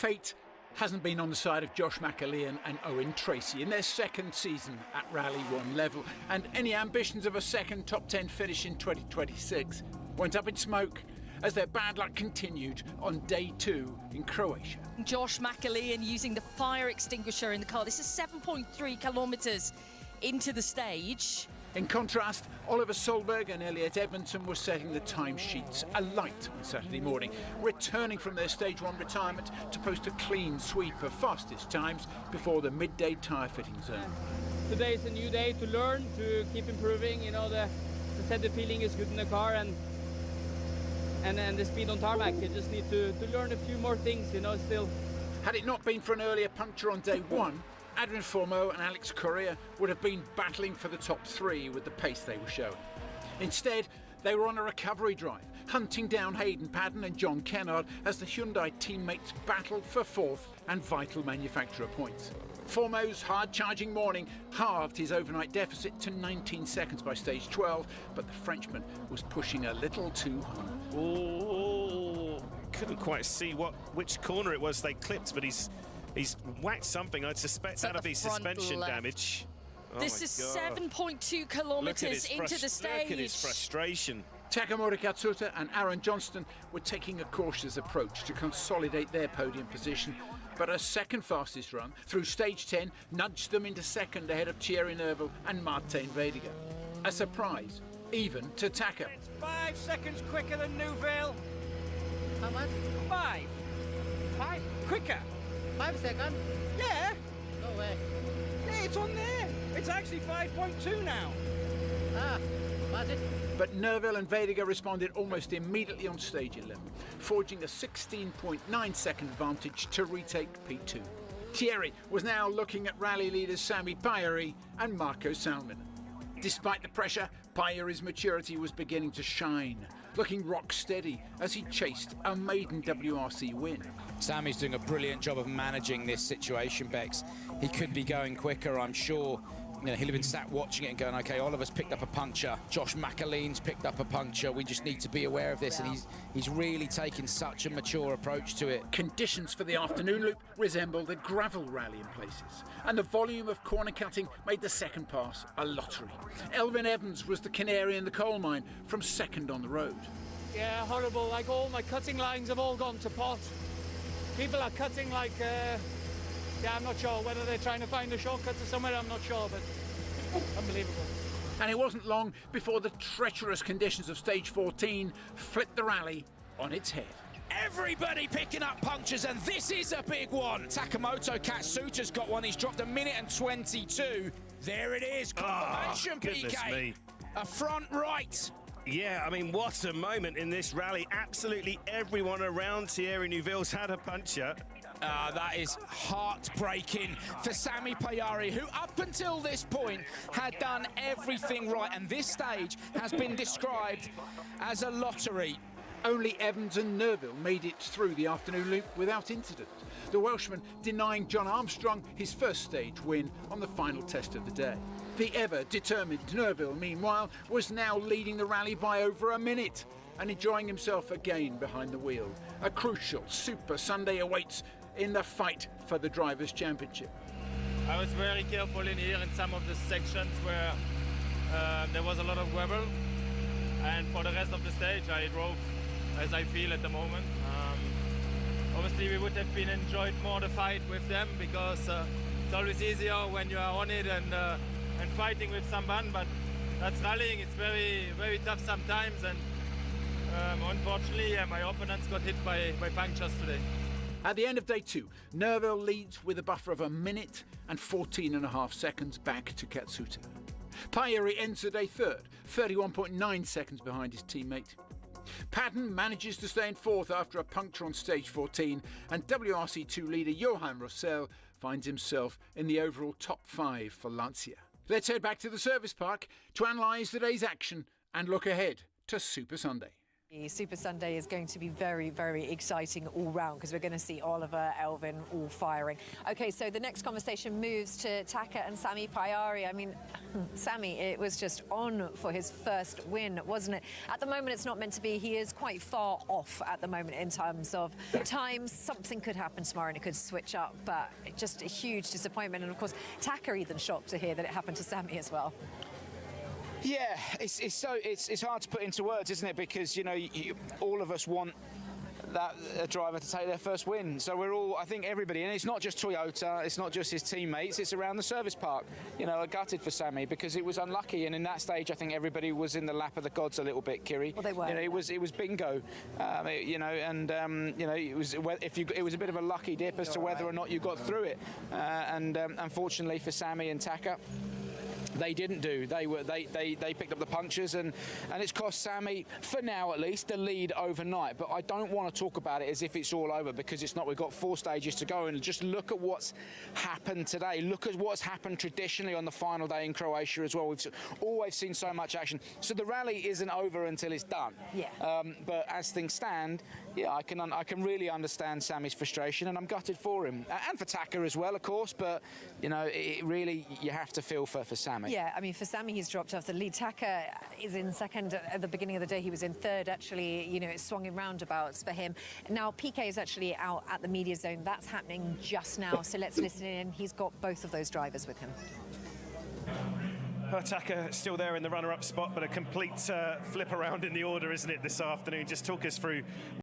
Fate hasn't been on the side of Josh McAlean and Owen Tracy in their second season at Rally 1 level, and any ambitions of a second top 10 finish in 2026 went up in smoke as their bad luck continued on day 2 in Croatia. Josh McAlean using the fire extinguisher in the car. This is 7.3 kilometres into the stage. In contrast, Oliver Solberg and Elliot Edmondson were setting the timesheets alight on Saturday morning, returning from their Stage 1 retirement to post a clean sweep of fastest times before the midday tyre fitting zone. Today is a new day to learn, to keep improving. You know, as I said, the feeling is good in the car and the speed on tarmac. You just need to learn a few more things, you know, still. Had it not been for an earlier puncture on day 1, Adrian Formeau and Alex Correa would have been battling for the top 3 with the pace they were showing. Instead, they were on a recovery drive, hunting down Hayden Paddon and John Kennard as the Hyundai teammates battled for 4th and vital manufacturer points. Formeau's hard-charging morning halved his overnight deficit to 19 seconds by stage 12, but the Frenchman was pushing a little too hard. Oh, couldn't quite see which corner it was they clipped, but he's whacked something. I'd suspect that'll be suspension damage. Oh, this is 7.2 kilometres into the stage. Look at his frustration. Takamori Katsuta and Aaron Johnston were taking a cautious approach to consolidate their podium position, but a second fastest run through stage 10 nudged them into second ahead of Thierry Neuville and Martin Vediger. A surprise, even to Taka. It's 5 seconds quicker than Neuville. How much? 5 quicker. 5 seconds? Yeah. No way. Yeah, it's on there. It's actually 5.2 now. Was it? But Neuville and Vediger responded almost immediately on stage 11, forging a 16.9 second advantage to retake P2. Thierry was now looking at rally leaders Sami Pajari and Marco Salminen. Despite the pressure, Pajari's maturity was beginning to shine, looking rock steady as he chased a maiden WRC win. Sammy's doing a brilliant job of managing this situation, Bex. He could be going quicker, I'm sure. You know, he'll have been sat watching it and going, OK, Oliver's picked up a puncture, Josh McAlean's picked up a puncture, we just need to be aware of this, and he's really taken such a mature approach to it. Conditions for the afternoon loop resembled a gravel rally in places, and the volume of corner cutting made the second pass a lottery. Elvin Evans was the canary in the coal mine from second on the road. Yeah, horrible. Like, all my cutting lines have all gone to pot. People are cutting like, I'm not sure whether they're trying to find a shortcut to somewhere, I'm not sure, but unbelievable. And it wasn't long before the treacherous conditions of stage 14 flipped the rally on its head. Everybody picking up punctures, and this is a big one. Takamoto Katsuta's got one. He's dropped 1:22. There it is. Confirmation, PK. A front right. Yeah, I mean, what a moment in this rally. Absolutely everyone around Thierry Neuville's had a puncture. That is heartbreaking for Sami Pajari, who up until this point had done everything right, and this stage has been described as a lottery. Only Evans and Neuville made it through the afternoon loop without incident, the Welshman denying John Armstrong his first stage win on the final test of the day. The ever-determined Neuville, meanwhile, was now leading the rally by over a minute and enjoying himself again behind the wheel. A crucial Super Sunday awaits in the fight for the Drivers' Championship. I was very careful in here in some of the sections where there was a lot of gravel, and for the rest of the stage I drove as I feel at the moment. Obviously we would have been enjoyed more the fight with them, because it's always easier when you are on it and fighting with someone, but that's rallying. It's very, very tough sometimes, and unfortunately my opponents got hit by punctures today. At the end of day 2, Neuville leads with a buffer of 1 minute and 14.5 seconds back to Katsuta. Pajari ends the day 3rd, 31.9 seconds behind his teammate. Paddon manages to stay in 4th after a puncture on stage 14, and WRC2 leader Johan Rossell finds himself in the overall top 5 for Lancia. Let's head back to the service park to analyse the day's action and look ahead to Super Sunday. Super Sunday is going to be very, very exciting all round because we're going to see Oliver, Elvin all firing. Okay, so the next conversation moves to Taka and Sami Payari. I mean, Sami, it was just on for his first win, wasn't it? At the moment, it's not meant to be. He is quite far off at the moment in terms of times. Something could happen tomorrow and it could switch up, but just a huge disappointment. And of course, Taka even shocked to hear that it happened to Sami as well. Yeah, it's hard to put into words, isn't it? Because all of us want a driver to take their first win. So we're all, I think everybody, and it's not just Toyota, it's not just his teammates, it's around the service park, are gutted for Sami because it was unlucky. And in that stage, I think everybody was in the lap of the gods a little bit, Kiri. Well, they were. It was bingo, it was it was a bit of a lucky dip as to whether or not you got through it. Unfortunately for Sami and Taka, they didn't do. They picked up the punches, and it's cost Sami, for now at least, the lead overnight. But I don't want to talk about it as if it's all over, because it's not. We've got 4 stages to go, and just look at what's happened today. Look at what's happened traditionally on the final day in Croatia as well. We've always seen so much action. So the rally isn't over until it's done. Yeah. But as things stand, yeah, I can really understand Sami's frustration, and I'm gutted for him and for Taka as well, of course. But it really, you have to feel for Sami. Yeah, I mean, for Sami, he's dropped off the lead. Taka is in second. At the beginning of the day, he was in third. Actually, it swung in roundabouts for him. Now, PK is actually out at the media zone. That's happening just now. So let's listen in. He's got both of those drivers with him. Taka still there in the runner-up spot, but a complete flip around in the order, isn't it, this afternoon? Just talk us through